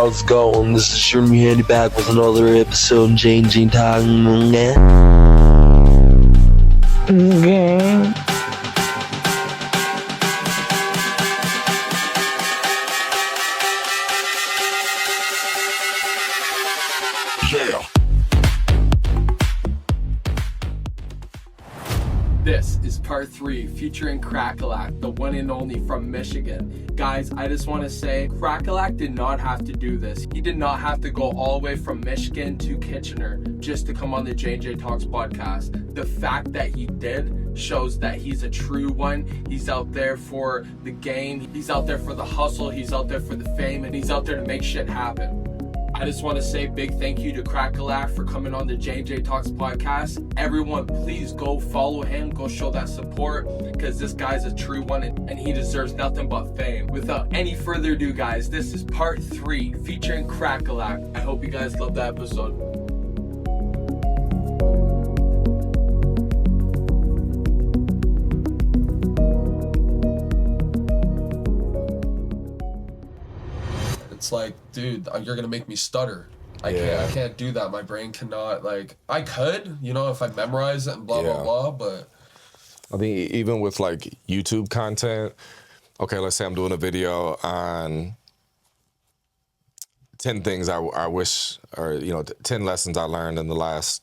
How's it going? This is your Handy back with another episode changing time. Okay. Yeah. This is part 3 featuring Crackalack, the one and only from Michigan. Guys, I just want to say Crackalack did not have to do this. He did not have to go all the way from Michigan to Kitchener just to come on the J&J Talks podcast. The fact that he did shows that he's a true one. He's out there for the game. He's out there for the hustle. He's out there for the fame, and he's out there to make shit happen. I just want to say big thank you to Crackalack for coming on the J&J Talks podcast. Everyone, please go follow him. Go show that support because this guy's a true one and he deserves nothing but fame. Without any further ado, guys, this is part 3 featuring Crackalack. I hope you guys love that episode. It's like, dude, you're gonna make me stutter. I can't do that. My brain cannot, like, I could, if I memorize it and blah, blah, blah, but. I think even with, like, YouTube content, okay, let's say I'm doing a video on 10 things I wish, or, 10 lessons I learned in the last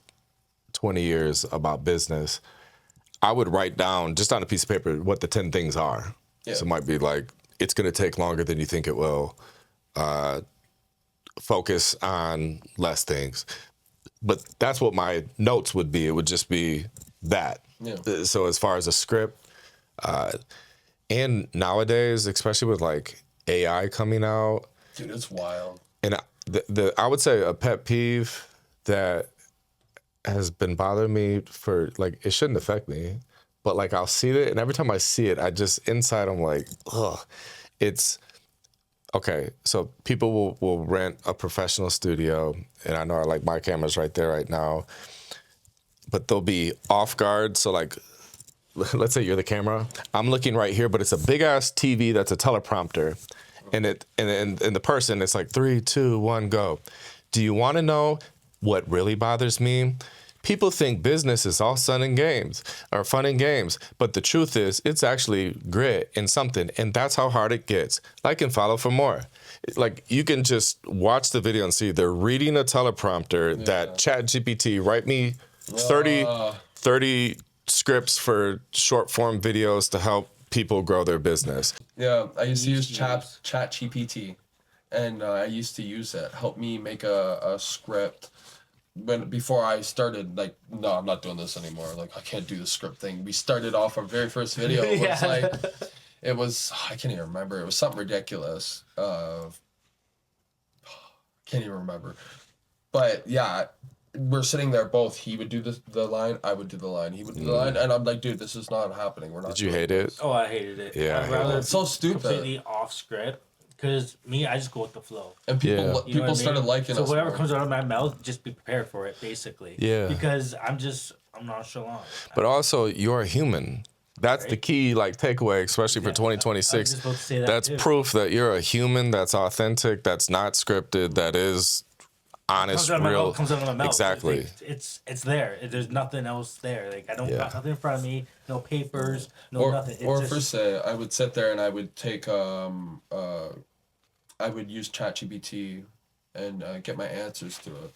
20 years about business. I would write down, just on a piece of paper, what the 10 things are. Yeah. So it might be like, it's gonna take longer than you think it will. Focus on less things. But that's what my notes would be. It would just be that. Yeah. So as far as a script, and nowadays, especially with like AI coming out. Dude, it's wild. And I would say a pet peeve that has been bothering me for, like, it shouldn't affect me, but like I'll see it, and every time I see it, I just, inside I'm like, ugh, it's, okay, so people will rent a professional studio, and I know like my camera's right there right now, but they'll be off guard. So like, let's say you're the camera, I'm looking right here, but it's a big ass TV that's a teleprompter, and the person, it's like 3, 2, 1, go. Do you want to know what really bothers me? People think business is all fun and games, but the truth is it's actually grit and something, and that's how hard it gets. Like and follow for more. Like, you can just watch the video and see they're reading a teleprompter that ChatGPT, write me 30 scripts for short form videos to help people grow their business. Yeah, I used to use ChatGPT, and I used to use it. Help me make a script. Before I started, like, no, I'm not doing this anymore. Like, I can't do the script thing. We started off our very first video. It was I can't even remember. It was something ridiculous. Can't even remember. But yeah, we're sitting there both. He would do the line, I would do the line. He would do the line, and I'm like, dude, this is not happening. We're not. Did you hate it? Oh, I hated it. Yeah, I'd rather it's so stupid. Completely off script. Because me, I just go with the flow. And people started liking us. So whatever more. comes out of my mouth, just be prepared for it, basically. Yeah. Because I'm nonchalant. But also, you're a human. That's right? The key, like, takeaway, especially for 2026. I was just about to say that's too. Proof that you're a human, that's authentic, that's not scripted, that is honest, real. Comes out of my mouth. Exactly. It's there. There's nothing else there. Like, I don't got nothing in front of me. No papers. Nothing. Say, I would sit there and I would take I would use ChatGPT and get my answers to it.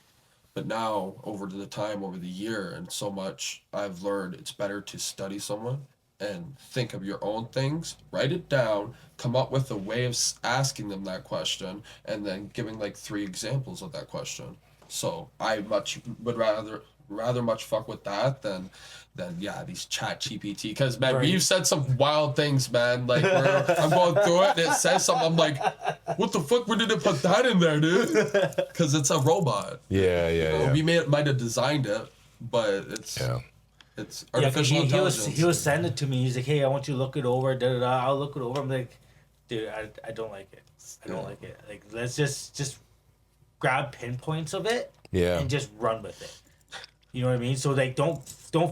But now, over the year, and so much I've learned, it's better to study someone and think of your own things, write it down, come up with a way of asking them that question, and then giving like 3 examples of that question. So I would rather much fuck with that than these ChatGPT, because man, right. You've said some wild things, man. Like, I'm going through it and it says something, I'm like, what the fuck, where did it put that in there, dude? Because it's a robot. Yeah. We might have designed it, but it's artificial intelligence. He was sending it to me. He's like, hey, I want you to look it over. I'll look it over. I'm like, dude, I don't like it. I don't like it. Like, let's just grab pinpoints of it and just run with it. You know what I mean? So, like, don't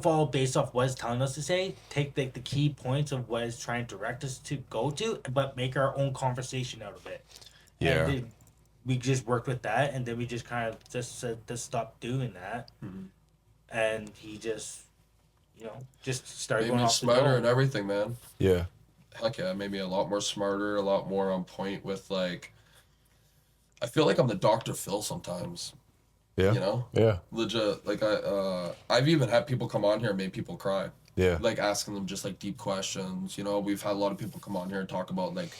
follow based off what it's telling us to say. Take, like, the key points of what it's trying to direct us to go to, but make our own conversation out of it. Yeah. we just worked with that, and then we just kind of just said to stop doing that, and he just, just started Made going me off smarter the dome. and everything, man. Yeah. Heck yeah, it made me a lot more smarter, a lot more on point with like. I feel like I'm the Dr. Phil sometimes. Yeah. You know? Yeah. Legit. Like I've even had people come on here and made people cry. Yeah. Like asking them just like deep questions. You know, we've had a lot of people come on here and talk about like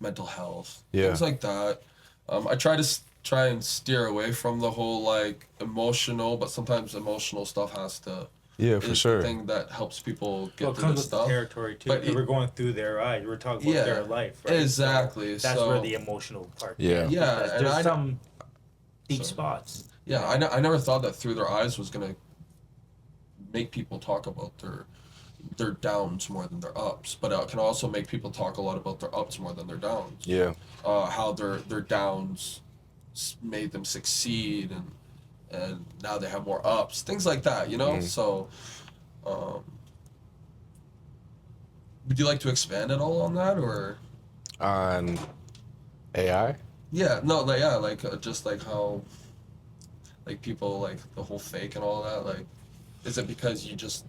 mental health, things like that. I try and steer away from the whole like emotional, but sometimes emotional stuff has to. Yeah, for sure. The thing that helps people get Well, it through comes this with the stuff. territory too. But We're going through their eyes. We're talking about their life, right? Exactly. So that's where the emotional part. Yeah. Yeah, and there's some deep spots. Yeah, I never thought that through their eyes was gonna make people talk about their downs more than their ups, but it can also make people talk a lot about their ups more than their downs. Yeah. How their downs made them succeed, and now they have more ups, things like that, you know. So, would you like to expand at all on that, or on AI? Yeah, no, like just like how, like people like the whole fake and all that. Like, is it because you just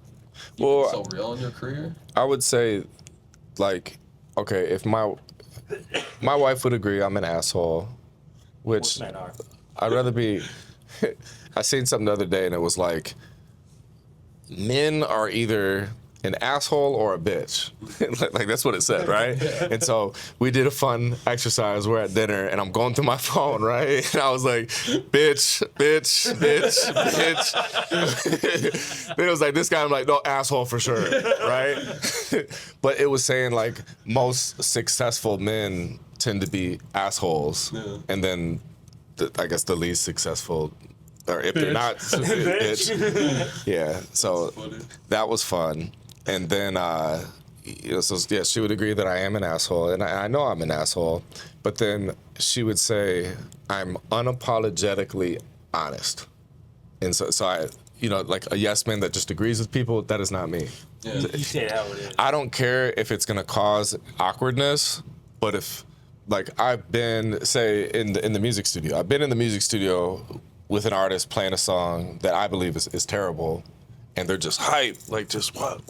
been so real in your career? I would say, like, okay, if my wife would agree, I'm an asshole, which I'd rather be. I seen something the other day and it was like, men are either an asshole or a bitch. Like that's what it said, right? And so we did a fun exercise. We're at dinner and I'm going through my phone, right? And I was like, bitch, bitch, bitch, bitch. Then it was like this guy, I'm like, no, asshole for sure, right? But it was saying like most successful men tend to be assholes. Yeah. And then I guess the least successful, or if they're not, bitch. Yeah, so that was fun. And then, so yeah, she would agree that I am an asshole, and I know I'm an asshole. But then she would say I'm unapologetically honest, and so I, like a yes man that just agrees with people. That is not me. Yeah. You say how it is. I don't care if it's gonna cause awkwardness, but if, like, I've been, say, in the music studio. I've been in the music studio with an artist playing a song that I believe is terrible. And they're just hype, like just what?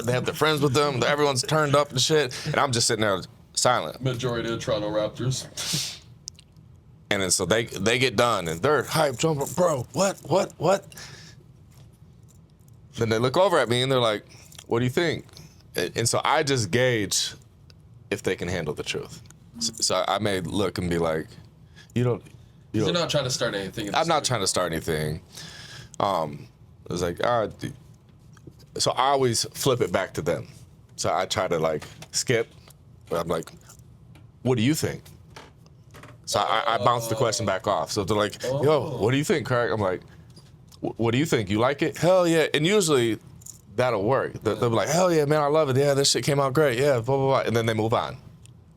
They have their friends with them. Everyone's turned up and shit. And I'm just sitting there silent. Majority of Toronto Raptors. And then so they get done and they're hype, jumping, bro, what? Then they look over at me and they're like, what do you think? And so I just gauge if they can handle the truth. So I may look and be like, you're not trying to start anything. I'm not trying to start anything. It was like, so I always flip it back to them. So I try to like skip, but I'm like, what do you think? So I bounce the question back off. So they're like, yo, what do you think, Craig? I'm like, what do you think? You like it? Hell yeah. And usually that'll work. They'll be like, hell yeah, man, I love it. Yeah, this shit came out great. Yeah, blah, blah, blah. And then they move on.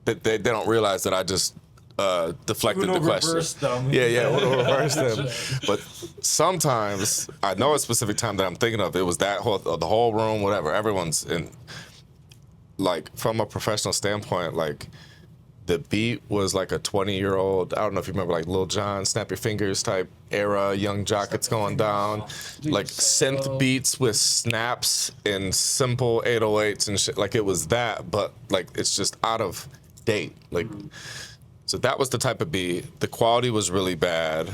They don't realize that I just deflected the question. Them. Yeah, we'll reverse them. But sometimes I know a specific time that I'm thinking of. It was the whole room, whatever. Everyone's in. Like from a professional standpoint, like the beat was like a 20-year-old. I don't know if you remember, like Lil Jon, Snap Your Fingers type era. Young Jock, it's going down. Like synth beats with snaps and simple 808s and shit. Like it was that, but like it's just out of date. Like. So that was the type of beat. The quality was really bad.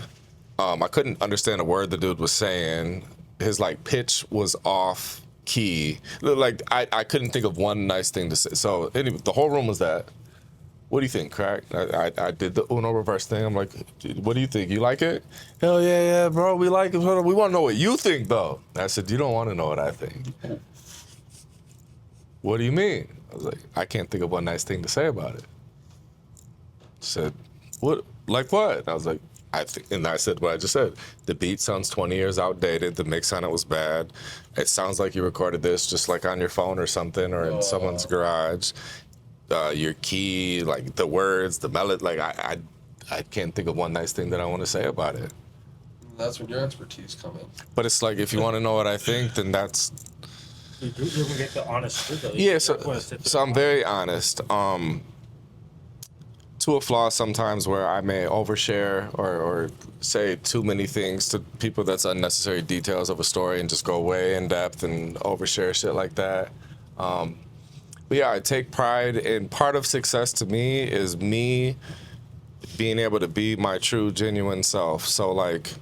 I couldn't understand a word the dude was saying. His like pitch was off key. Like I couldn't think of one nice thing to say. So anyway, the whole room was that. What do you think, Crack? I did the Uno reverse thing. I'm like, what do you think? You like it? Hell yeah, bro. We like it. We want to know what you think, though. I said, you don't want to know what I think. What do you mean? I was like, I can't think of one nice thing to say about it. Said, what? Like what? And I was like, I said what I just said. The beat sounds 20 years outdated. The mix on it was bad. It sounds like you recorded this just like on your phone or something, or in someone's garage. Your key, like the words, the melody, like I can't think of one nice thing that I want to say about it. That's when your expertise come in. But it's like, if you want to know what I think, then that's. You're gonna get the honest truth. Yeah, so I'm very honest. to a flaw sometimes where I may overshare or say too many things to people that's unnecessary details of a story and just go way in depth and overshare shit like that. But yeah, I take pride in part of success to me is me being able to be my true, genuine self. So like,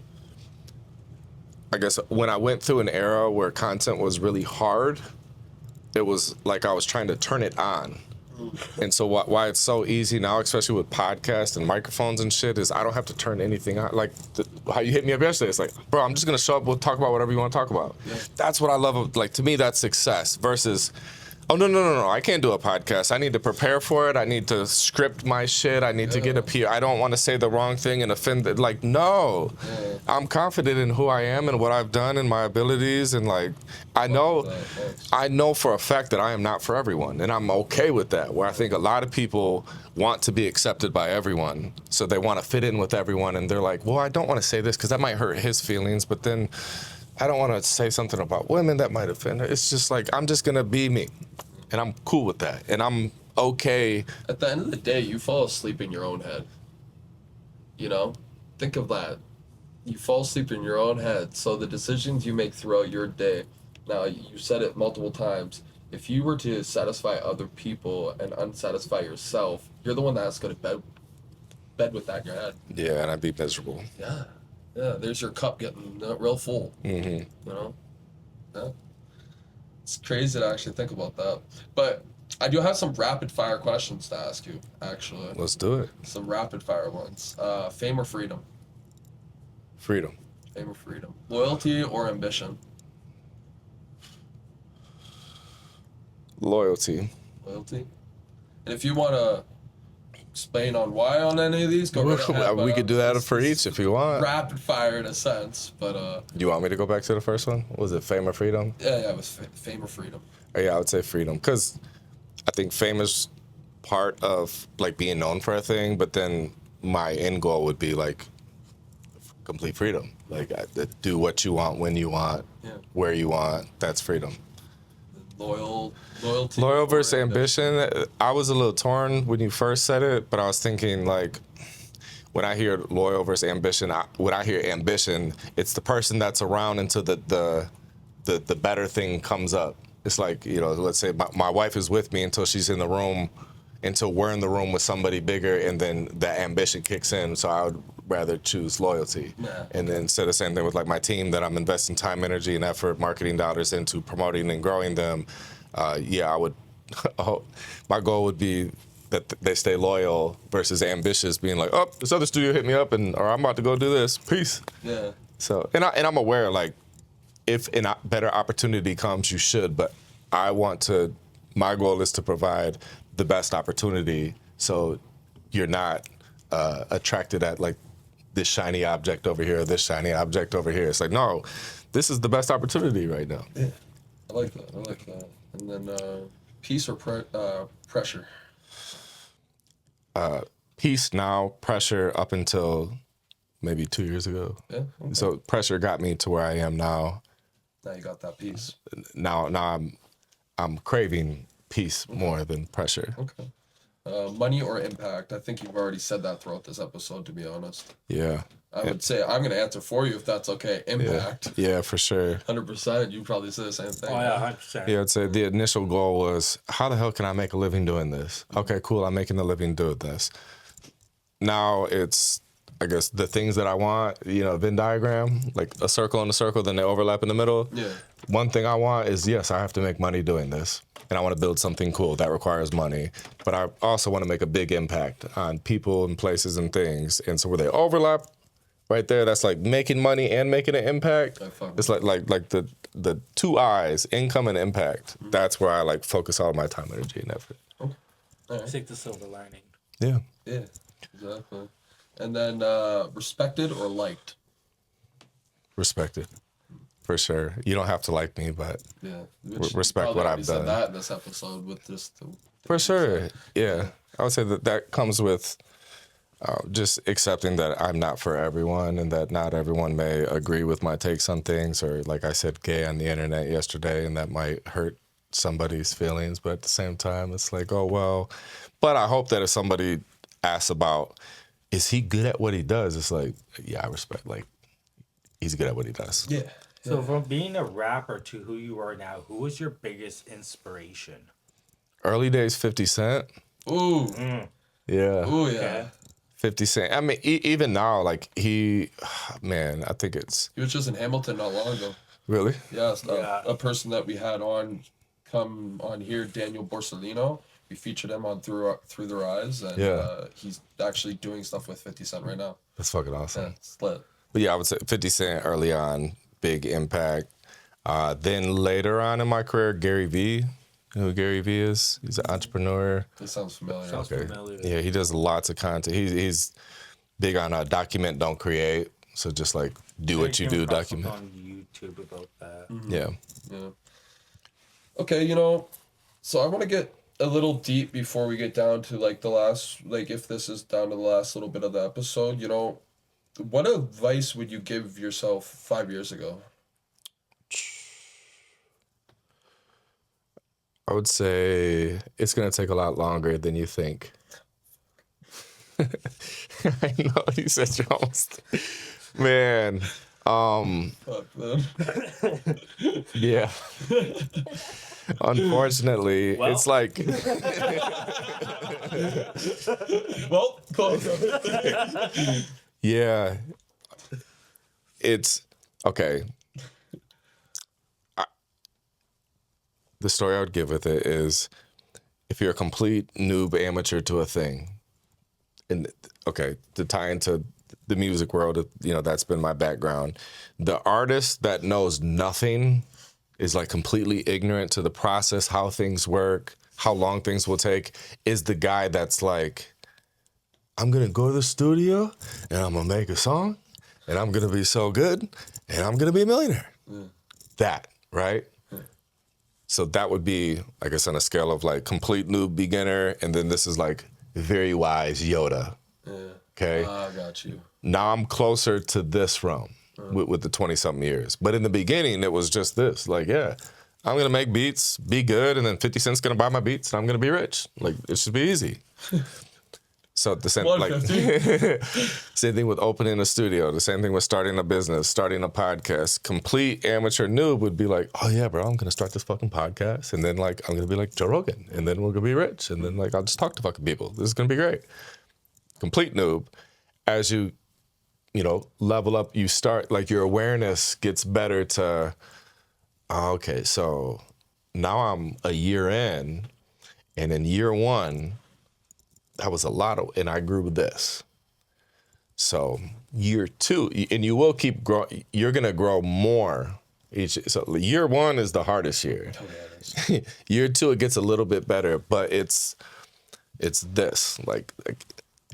I guess when I went through an era where content was really hard, it was like I was trying to turn it on. And so why it's so easy now, especially with podcasts and microphones and shit, is I don't have to turn anything on. Like how you hit me up yesterday, it's like, bro, I'm just gonna show up, we'll talk about whatever you want to talk about. Yeah. That's what I love. Like to me, that's success versus, oh no, I can't do a podcast. I need to prepare for it. I need to script my shit. I need to get a PR. I don't want to say the wrong thing and offend. Like no, I'm confident in who I am and what I've done and my abilities and like I know for a fact that I am not for everyone and I'm okay with that. Where I think a lot of people want to be accepted by everyone, so they want to fit in with everyone and they're like, well, I don't want to say this because that might hurt his feelings, but then I don't want to say something about women that might offend her. It's just like, I'm just going to be me. And I'm cool with that. And I'm okay. At the end of the day, you fall asleep in your own head. You know? Think of that. You fall asleep in your own head. So the decisions you make throughout your day, now you said it multiple times, if you were to satisfy other people and unsatisfy yourself, you're the one that has to go to bed with that in your head. Yeah, and I'd be miserable. Yeah. Yeah, there's your cup getting real full. Mm-hmm. You know? Yeah. It's crazy to actually think about that. But I do have some rapid fire questions to ask you, actually. Let's do it. Some rapid fire ones. Fame or freedom? Freedom. Fame or freedom. Loyalty or ambition? Loyalty. Loyalty. And if you want to explain on why on any of these, go right ahead. We could do that for each if you want. Rapid fire in a sense, but you want me to go back to the first one? Was it fame or freedom? Yeah, it was fame or freedom. Yeah, I would say freedom, because I think fame is part of like being known for a thing, but then my end goal would be like complete freedom. Like do what you want, when you want, where you want. That's freedom. Loyalty. Loyal versus ambition. I was a little torn when you first said it, but I was thinking like, when I hear loyal versus ambition, when I hear ambition, it's the person that's around until the better thing comes up. It's like, you know, let's say my wife is with me until she's in the room, until we're in the room with somebody bigger, and then that ambition kicks in. So I would rather choose loyalty. Yeah. And then instead of same thing with like my team that I'm investing time, energy, and effort, marketing dollars into promoting and growing them, I would, my goal would be that they stay loyal versus ambitious, being like, oh, this other studio hit me up or I'm about to go do this. Peace. Yeah. So, and I'm aware, like, if a better opportunity comes, you should, but my goal is to provide the best opportunity so you're not attracted at like this shiny object over here, or this shiny object over here. It's like, no, this is the best opportunity right now. Yeah. I like that. And then peace or pressure? Peace now, pressure up until maybe 2 years ago. Yeah. Okay. So pressure got me to where I am now. Now you got that peace. Now I'm craving peace more than pressure. Okay. Money or impact? I think you've already said that throughout this episode, to be honest. Yeah. I would say I'm going to answer for you if that's okay. Impact. Yeah, for sure. 100%. You probably say the same thing. Oh, yeah, 100%. Yeah, I'd say the initial goal was, how the hell can I make a living doing this? Okay, cool. I'm making a living doing this. Now it's, I guess, the things that I want, you know, Venn diagram, like a circle and a circle, then they overlap in the middle. Yeah. One thing I want is, yes, I have to make money doing this. And I want to build something cool that requires money. But I also want to make a big impact on people and places and things. And so where they overlap right there, that's like making money and making an impact. It's like the two eyes, income and impact. Mm-hmm. That's where I like focus all of my time, energy, and effort. Okay. Right. Take the silver lining. Yeah. Yeah, exactly. And then respected or liked? Respected. For sure. You don't have to like me, but respect what I've done. Said that in this episode with just for sure. Yeah. I would say that comes with just accepting that I'm not for everyone and that not everyone may agree with my takes on things, or like I said, gay on the internet yesterday, and that might hurt somebody's feelings. But at the same time, it's like, oh, well, but I hope that if somebody asked about, is he good at what he does? It's like, yeah, I respect. Like, he's good at what he does. Yeah. So from being a rapper to who you are now, who was your biggest inspiration? Early days, 50 Cent. Ooh. Yeah. Ooh, yeah. Okay. 50 Cent. I mean, even now, like, man, I think it's... He was just in Hamilton not long ago. Really? Yeah, a person that we had come on here, Daniel Borsellino. We featured him on Through Their Eyes, and he's actually doing stuff with 50 Cent right now. That's fucking awesome. Yeah, it's lit. But yeah, I would say 50 Cent early on, big impact. Then later on in my career, Gary Vee. You know who Gary Vee is? He's an entrepreneur. It sounds familiar. Familiar. Yeah, he does lots of content. He's big on document, don't create. So just like do what you do, document. On YouTube about that. Yeah. Yeah. Okay, so I want to get a little deep before we get down to like the last, like if this is down to the last little bit of the episode, what advice would you give yourself 5 years ago? I would say it's going to take a lot longer than you think. I know, you said you're almost... Man. Fuck, man. Yeah. Unfortunately, it's like... Well, close. Yeah. It's... Okay. The story I would give with it is, if you're a complete noob amateur to a thing, and okay, to tie into the music world, that's been my background. The artist that knows nothing is like completely ignorant to the process, how things work, how long things will take, is the guy that's like, I'm gonna go to the studio and I'm gonna make a song and I'm gonna be so good and I'm gonna be a millionaire. That, right? So that would be, I guess, on a scale of like complete noob beginner, and then this is like very wise Yoda. Yeah. Okay? I got you. Now I'm closer to this realm with the 20-something years. But in the beginning, it was just this. Like, yeah, I'm going to make beats, be good, and then 50 Cent's going to buy my beats, and I'm going to be rich. Like, it should be easy. So the same, same thing with opening a studio, the same thing with starting a business, starting a podcast. Complete amateur noob would be like, oh yeah, bro, I'm gonna start this fucking podcast, and then like I'm gonna be like Joe Rogan, and then we're gonna be rich, and then like I'll just talk to fucking people. This is gonna be great. Complete noob. As you level up, you start like your awareness gets better to, okay, so now I'm a year in, and in year one, that was a lot and I grew with this. So year two, and you will keep growing, you're gonna grow more so year one is the hardest year. Year two, it gets a little bit better, but it's this, like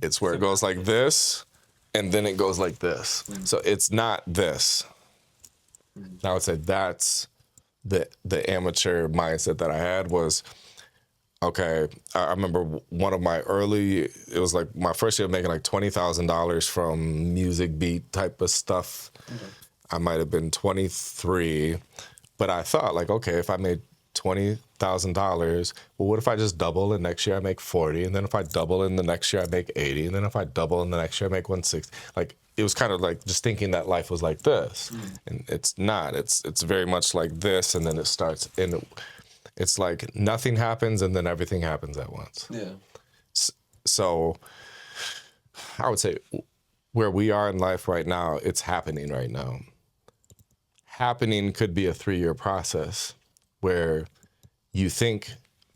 it's where it goes like this, and then it goes like this. So it's not this. I would say that's the amateur mindset that I had was, okay, I remember one of my it was like my first year of making like $20,000 from music beat type of stuff. I might have been 23, but I thought like, okay, if I made $20,000, well, what if I just double and next year I make 40, and then if I double in the next year I make 80, and then if I double in the next year I make 160. Like, it was kind of like just thinking that life was like this, and it's not. It's very much like this, and then it starts in. It's like nothing happens and then everything happens at once. Yeah. So I would say where we are in life right now, it's happening right now. Happening could be a 3-year process where you think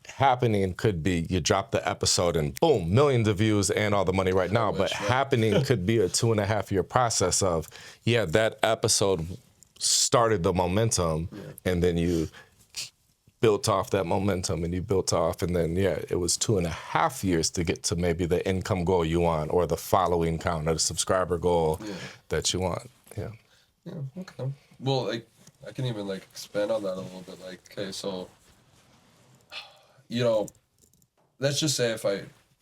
happening could be you drop the episode and boom, millions of views and all the money right now. But happening could be a 2.5-year process of, yeah, that episode started the momentum and then you built off that momentum and you built off, and then it was 2.5 years to get to maybe the income goal you want or the following count or the subscriber goal that you want. Yeah. Okay. Well, like I can even like expand on that a little bit. Like, okay, so let's just say if I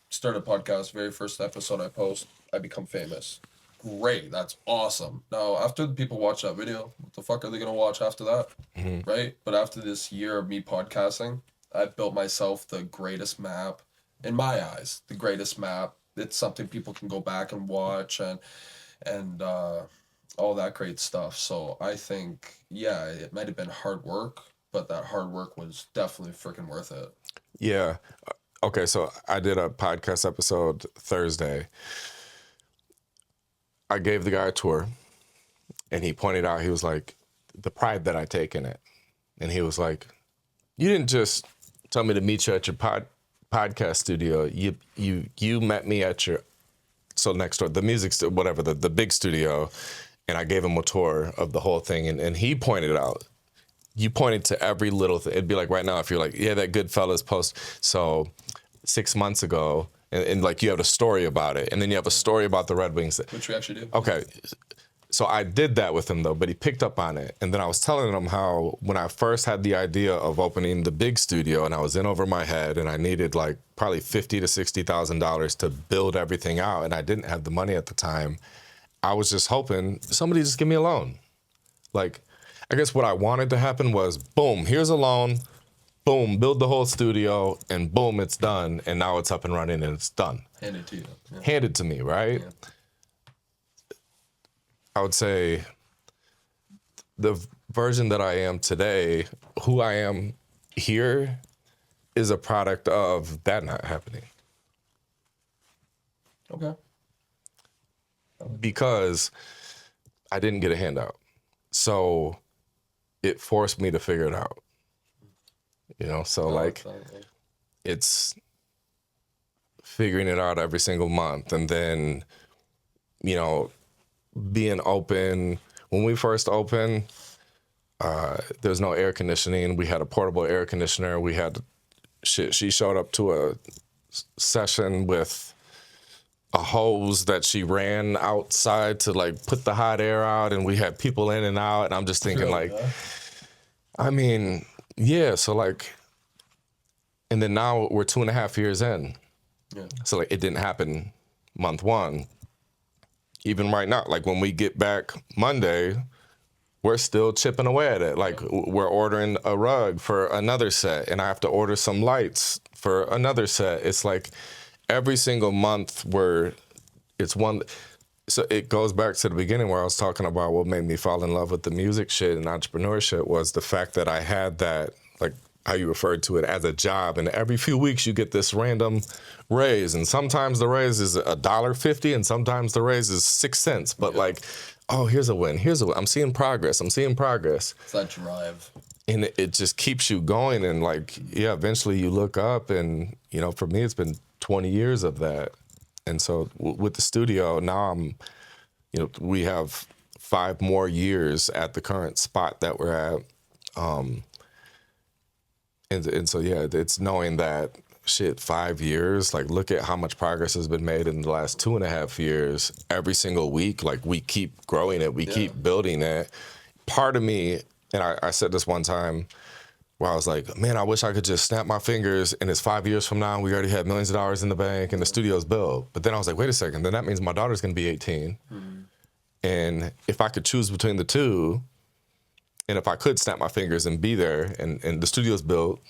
start a podcast, very first episode I post, I become famous. Great, that's awesome. Now, after the people watch that video, what the fuck are they gonna watch after that? Right? But after this year of me podcasting, I've built myself the greatest map, in my eyes, the greatest map it's something people can go back and watch and all that great stuff. So I think, yeah, it might have been hard work, but that hard work was definitely freaking worth it. Yeah. Okay, so I did a podcast episode Thursday. I gave the guy a tour, and he pointed out, he was like, the pride that I take in it. And he was like, you didn't just tell me to meet you at your podcast studio. You met me at your, so next door, the music, whatever, the big studio. And I gave him a tour of the whole thing. And he pointed out, you pointed to every little thing. It'd be like right now, if you're like, yeah, that Goodfellas post. So 6 months ago, and like you have a story about it. And then you have a story about the Red Wings. Which we actually do. Okay. So I did that with him though, but he picked up on it. And then I was telling him how when I first had the idea of opening the big studio and I was in over my head and I needed like probably $50,000 to $60,000 to build everything out and I didn't have the money at the time, I was just hoping somebody just give me a loan. Like, I guess what I wanted to happen was, boom, here's a loan, boom, build the whole studio, and boom, it's done. And now it's up and running and it's done. Handed to you. Yeah. Handed to me, right? Yeah. I would say the version that I am today, who I am here, is a product of that not happening. Okay. Because I didn't get a handout. So it forced me to figure it out. You know, so it's figuring it out every single month. And then, you know, being open. When we first opened, there's no air conditioning. We had a portable air conditioner. We had she showed up to a session with a hose that she ran outside to like put the hot air out, and we had people in and out. And I'm just thinking like, I mean, yeah. So like, and then now we're 2.5 years in. Yeah. So like, it didn't happen month one. Even right now, like when we get back Monday, we're still chipping away at it. Like we're ordering a rug for another set, and I have to order some lights for another set. It's like every single month it's one. So it goes back to the beginning where I was talking about what made me fall in love with the music shit and entrepreneurship was the fact that I had that, like how you referred to it, as a job. And every few weeks you get this random raise. And sometimes the raise is $1.50 and sometimes the raise is 6 cents. But like, oh, here's a win. I'm seeing progress. It's that drive. And it just keeps you going. And like, yeah, eventually you look up and, you know, for me, it's been 20 years of that. And so with the studio, now we have 5 more years at the current spot that we're at. And so, yeah, it's knowing that, 5 years, like look at how much progress has been made in the last 2.5 years. Every single week, like we keep growing it, we keep building it. Part of me, and I said this one time where I was like, man, I wish I could just snap my fingers and it's 5 years from now, we already have millions of dollars in the bank and the studio's built. But then I was like, wait a second, then that means my daughter's gonna be 18. Mm-hmm. And if I could choose between the two, and if I could snap my fingers and be there and the studio's built,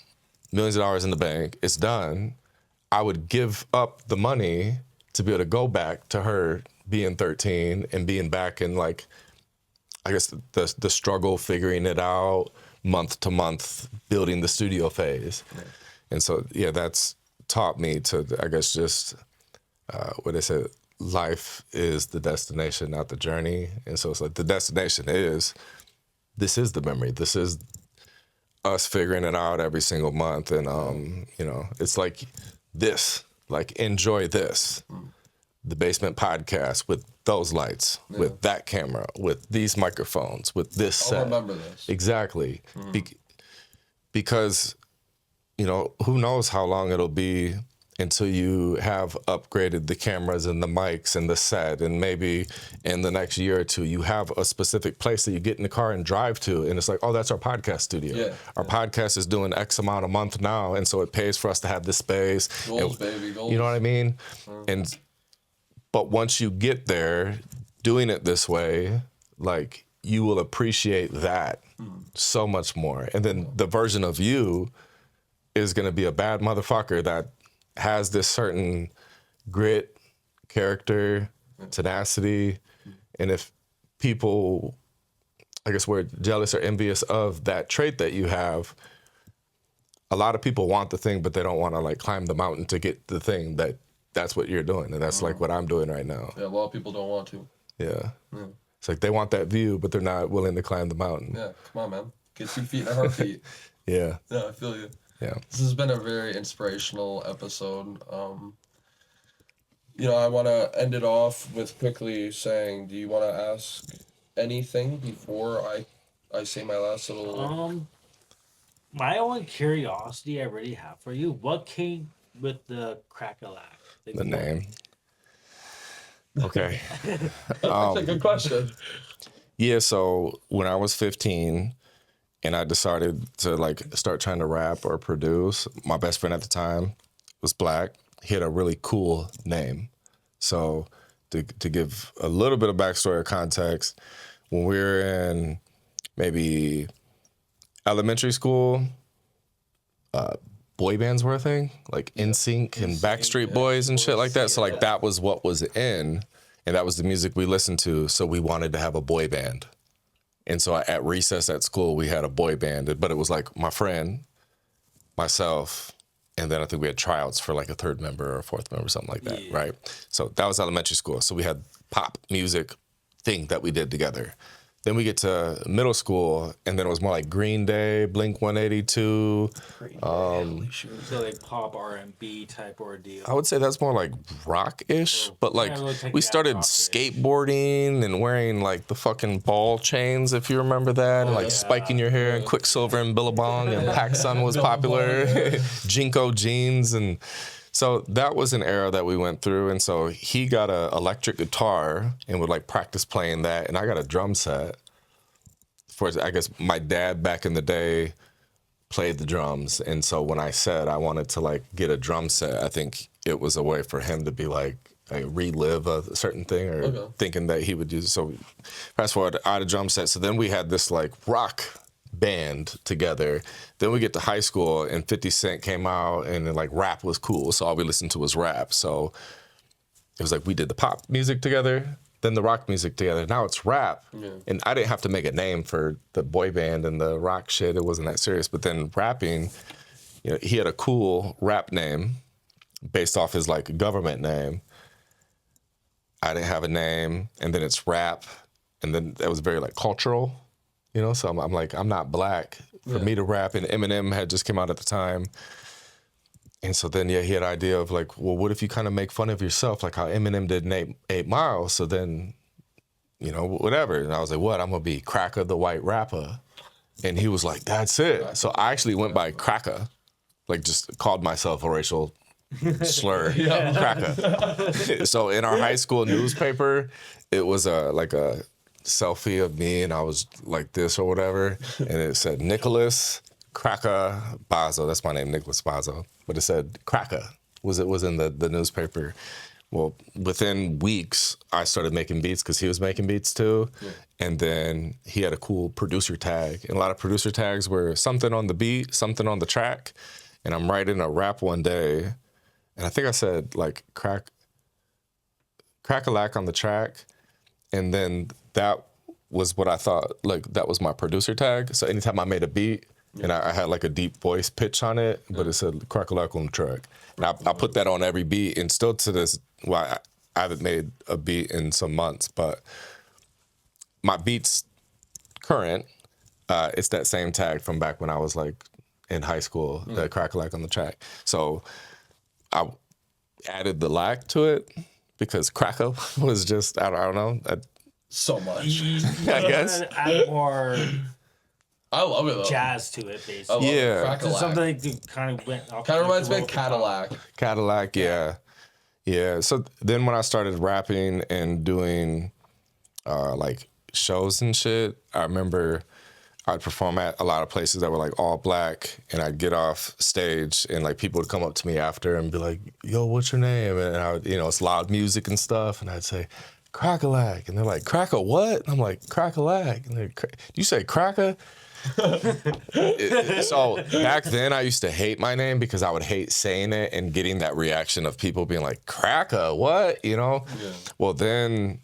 millions of dollars in the bank, it's done, I would give up the money to be able to go back to her being 13 and being back in like, I guess the struggle, figuring it out, month to month, building the studio phase. Yeah. And so, yeah, that's taught me to, I guess, just what they say, life is the destination, not the journey. And so it's like the destination this is the memory. This is us figuring it out every single month. And, it's like this, like enjoy this. The Basement Podcast with those lights, with that camera, with these microphones, with this set. I'll remember this. Exactly. Because, who knows how long it'll be until you have upgraded the cameras and the mics and the set, and maybe in the next year or two, you have a specific place that you get in the car and drive to, and it's like, oh, that's our podcast studio. Yeah, our podcast is doing X amount a month now, and so it pays for us to have this space. Goals, baby, goals. You know what I mean? But once you get there, doing it this way, like, you will appreciate that so much more. And then the version of you is going to be a bad motherfucker that has this certain grit character, tenacity, and if people, I guess, were jealous or envious of that trait that you have, a lot of people want the thing, but they don't want to like climb the mountain to get the thing. That's what you're doing, and that's like what I'm doing right now. Yeah, a lot of people don't want to. Yeah. It's like they want that view, but they're not willing to climb the mountain. Yeah, come on, man. Get 2 feet in a heartbeat. Yeah. Yeah, I feel you. Yeah. This has been a very inspirational episode. I want to end it off with quickly saying, do you want to ask anything before I say my last little... My only curiosity I really have for you, what came with the Crackalack? The name. Okay. That's a good question. Yeah, so when I was 15 and I decided to like start trying to rap or produce, my best friend at the time was black. He had a really cool name. So to give a little bit of backstory or context, when we were in maybe elementary school, boy bands were a thing, like NSYNC and Backstreet Boys and shit like that. So like that was what was in, and that was the music we listened to. So we wanted to have a boy band. And so at recess at school, we had a boy band, but it was like my friend, myself, and then I think we had tryouts for like a third member or a fourth member, something like that, right? So that was elementary school. So we had pop music thing that we did together. Then we get to middle school, and then it was more like Green Day, Blink 182. So like pop R&B type ordeal. I would say that's more like rock-ish, but like we started skateboarding and wearing like the fucking ball chains, if you remember that, and like spiking your hair, and Quicksilver and Billabong, and PacSun was popular, Jinko jeans, and so that was an era that we went through. And so he got an electric guitar and would like practice playing that, and I got a drum set. For I guess my dad back in the day played the drums, and so when I said I wanted to like get a drum set, I think it was a way for him to be like relive a certain thing, or thinking that he would use it. So fast forward, I had a drum set. So then we had this like rock band together. Then we get to high school, and 50 Cent came out, and then, like rap was cool, so all we listened to was rap. So it was like we did the pop music together, then the rock music together. Now it's rap, and I didn't have to make a name for the boy band and the rock shit. It wasn't that serious. But then rapping, he had a cool rap name based off his like government name. I didn't have a name, and then it's rap, and then that was very like cultural. So I'm like, I'm not black for me to rap, and Eminem had just came out at the time. And so then, he had an idea of like, well, what if you kind of make fun of yourself, like how Eminem did in 8 Mile? So then, whatever. And I was like, what? I'm going to be Cracker the White Rapper. And he was like, that's it. So I actually went by Cracker, like just called myself a racial slur, Cracker. So in our high school newspaper, it was like a selfie of me, and I was like this or whatever, and it said Nicholas Cracker Bazo. That's my name, Nicholas Bazo. But it said Cracker was in the newspaper. Well, within weeks, I started making beats because he was making beats too. And then he had a cool producer tag. And a lot of producer tags were something on the beat, something on the track. And I'm writing a rap one day, and I think I said like Crackalack on the track. And then that was what I thought, like that was my producer tag. So anytime I made a beat, and I had like a deep voice pitch on it, but it said Crackalack on the track. And I put that on every beat, and still to this, I haven't made a beat in some months, but my beats current, it's that same tag from back when I was like in high school, the Crackalack on the track. So I added the lack to it because Cracker was just, I don't know. So much. I guess. Add more I love it though. jazz to it, basically. Crackalack. Something that kind of went off. Kind of reminds me of Cadillac. Cadillac, yeah. So then when I started rapping and doing like shows and shit, I remember I'd perform at a lot of places that were like all black, and I'd get off stage and like people would come up to me after and be like, yo, what's your name? And I would, it's loud music and stuff, and I'd say, Crackalack. And they're like, Cracker what? And I'm like, Crackalack. And they're, do you say Cracker? So back then, I used to hate my name because I would hate saying it and getting that reaction of people being like, Cracka, what? You know? Yeah. Well, then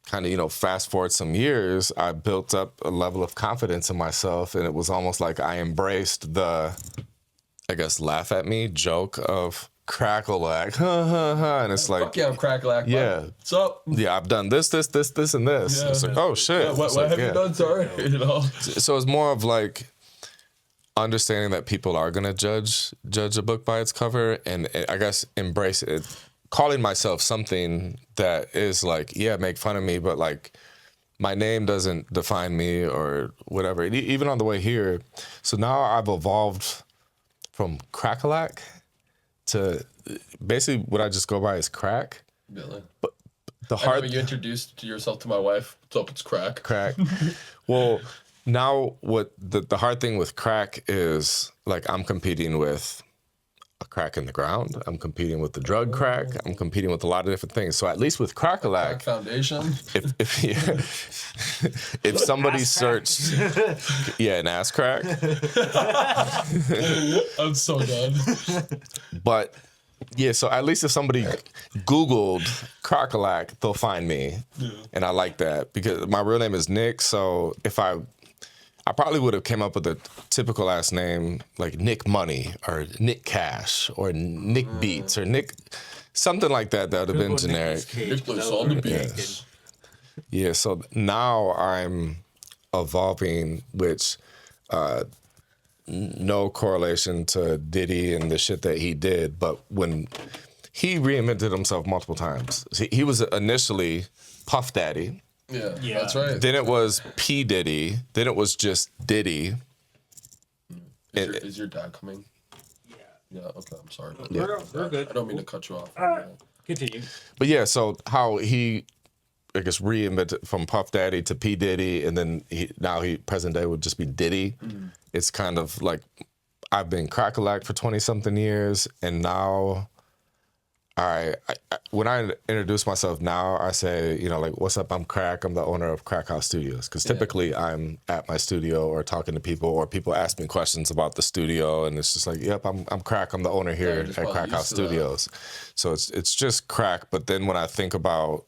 kind of, you know, fast forward some years, I built up a level of confidence in myself, and it was almost like I embraced the, I guess, laugh at me joke of Crackalack, and it's like, fuck yeah, I'm Crackalack. Yeah, what's up? Yeah, I've done this, and this. Yeah, it's like, oh shit. Yeah, what like, have you done? Sorry, you know. So it's more of like understanding that people are gonna judge a book by its cover, and I guess embrace it. Calling myself something that is like, yeah, make fun of me, but like my name doesn't define me or whatever. Even on the way here, so now I've evolved from Crackalack to basically what I just go by is Crack. Really? But the hard. You introduced yourself to my wife. What's up? It's Crack. Crack. Well, now what the hard thing with Crack is like I'm competing with a crack in the ground. I'm competing with the drug crack. I'm competing with a lot of different things. So at least with Crackalack, Crack Foundation. If somebody searched, an ass crack. I'm so done. But yeah, so at least if somebody Googled Crackalack, they'll find me, and I like that because my real name is Nick. So if I probably would have came up with a typical last name like Nick Money or Nick Cash or Nick Beats or Nick something like that. That would have been generic. Nick plays on the beats. Yeah. So now I'm evolving, which no correlation to Diddy and the shit that he did, but when he reinvented himself multiple times, he was initially Puff Daddy. Yeah, that's right. Then it was P. Diddy. Then it was just Diddy. Is your dad coming? Yeah, okay, I'm sorry. We're good. I don't mean to cut you off. Continue. But yeah, so how he, I guess, reinvented from Puff Daddy to P. Diddy, and then now present day would just be Diddy. Mm-hmm. It's kind of like I've been Crackalack for 20-something years, and now when I introduce myself now, I say, you know, like, what's up, I'm Crack, I'm the owner of Crack House Studios. Because typically I'm at my studio or talking to people, or people ask me questions about the studio, and it's just like, yep, I'm Crack, I'm the owner here at Crack House Studios. So it's just Crack, but then when I think about,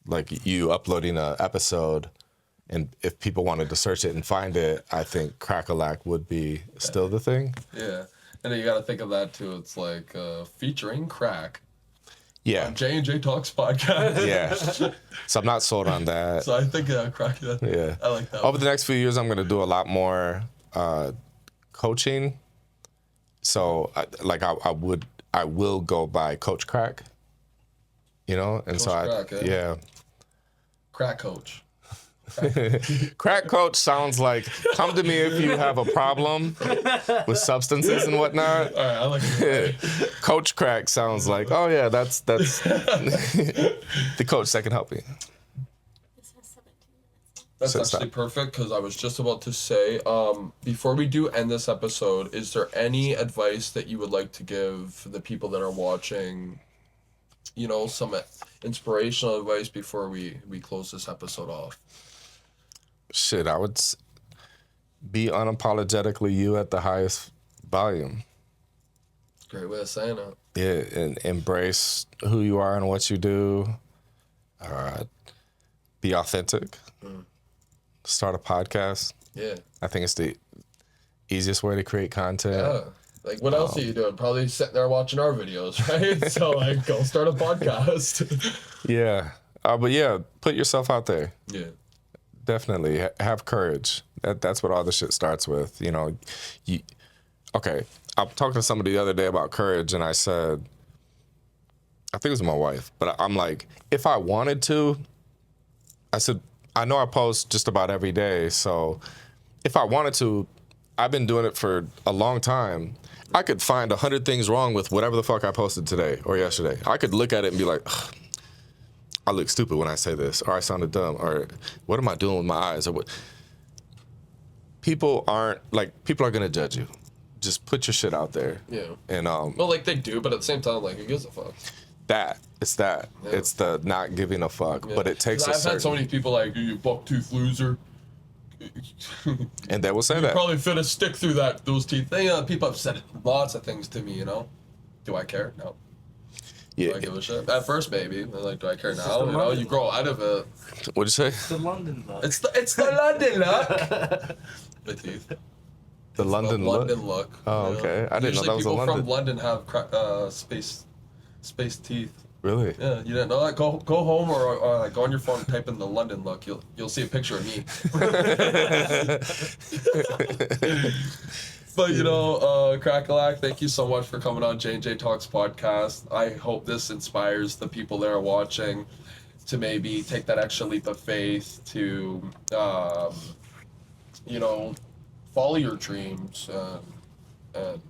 like, you uploading an episode, and if people wanted to search it and find it, I think Crackalack would be still the thing. Yeah, and then you got to think of that, too. It's like featuring Crack. Yeah. J&J Talks podcast. Yeah. So I'm not sold on that. So I think Crack. Yeah. I like that. Over the next few years, I'm going to do a lot more coaching. So I will go by Coach Crack. You know, and Coach Crack, yeah. Crack coach. Crack coach sounds like, come to me if you have a problem with substances and whatnot. All right, I like it. Coach Crack sounds like, oh yeah, that's the coach that can help me. That's actually perfect, because I was just about to say, before we do end this episode, is there any advice that you would like to give the people that are watching, you know, some inspirational advice before we close this episode off? Shit, I would be unapologetically you at the highest volume. Great way of saying it. Yeah, and embrace who you are and what you do. Be authentic. Start a podcast. Yeah. I think it's the easiest way to create content. Yeah. Like, what else are you doing? Probably sitting there watching our videos, right? So, like, go start a podcast. Yeah. But yeah, put yourself out there. Yeah. Definitely. Have courage. That's what all this shit starts with. You know, okay. I was talking to somebody the other day about courage, and I said, I think it was my wife, but I'm like, if I wanted to, I said, I know I post just about every day, so if I wanted to, I've been doing it for a long time. I could find 100 things wrong with whatever the fuck I posted today or yesterday. I could look at it and be like, I look stupid when I say this, or I sounded dumb, or what am I doing with my eyes, or what? People are gonna judge you. Just put your shit out there. Yeah. And well, like, they do, but at the same time, like, who gives a fuck? It's the not giving a fuck, but it takes I've had so many people like, you buck-tooth loser, And they will say you that. probably fit a stick through those teeth. People have said lots of things to me, you know. Do I care? No. Yeah. Do I give a shit? At first, maybe. Like, do I care now? You know, you grow out of it. What'd you say? It's the London look. It's the London look. The teeth. The London look? London look. Oh, okay. I didn't know that was a Usually people London. from London have space teeth. Really? Yeah, you didn't know that? Go home or like, go on your phone and type in the London look. You'll see a picture of me. But Crackalack, thank you so much for coming on J&J Talks podcast. I hope this inspires the people that are watching to maybe take that extra leap of faith to follow your dreams and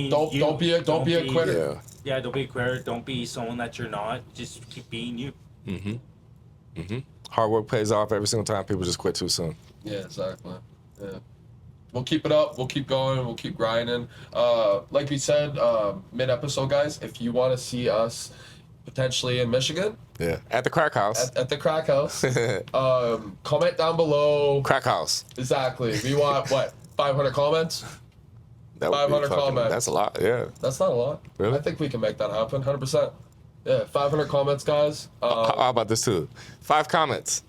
don't be a quitter. Yeah, don't be a quitter. Don't be someone that you're not. Just keep being you. Hard work pays off every single time. People just quit too soon. Yeah, exactly. Yeah. We'll keep it up. We'll keep going. We'll keep grinding. Like we said, mid-episode, guys, if you want to see us potentially in Michigan. Yeah. At the Crack House. At the Crack House. Comment down below. Crack House. Exactly. We want, 500 comments? 500 comments. That's a lot, yeah. That's not a lot. Really? I think we can make that happen, 100%. Yeah, 500 comments, guys. How about this, too? 5 comments.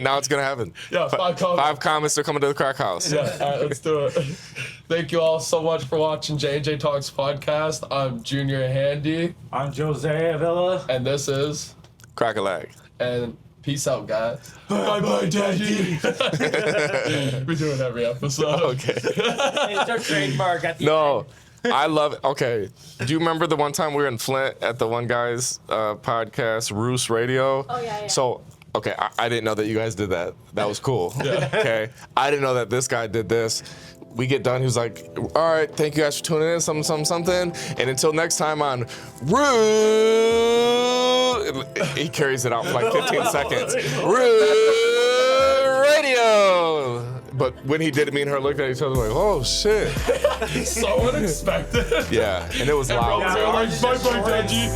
Now it's going to happen. Yeah, 5 comments. 5 comments are coming to the Crack House. Yeah, all right, let's do it. Thank you all so much for watching J&J Talks podcast. I'm Junior Handy. I'm Jose Avila. And this is... Crackalack. And peace out, guys. Bye-bye, Daddy. We do it every episode. Okay. It's our trademark at the No. I love it. Okay. Do you remember the one time we were in Flint at the one guy's podcast, Roos Radio? Oh, yeah. So, okay, I didn't know that you guys did that. That was cool. Yeah. Okay. I didn't know that this guy did this. We get done. He was like, all right, thank you guys for tuning in, something. And until next time on Roos, he carries it out for like 15 seconds. Roos Radio. But when he did it, me and her looked at each other like, oh, shit. So unexpected. Yeah, and it was loud. Everyone was like, bye-bye, Daddy.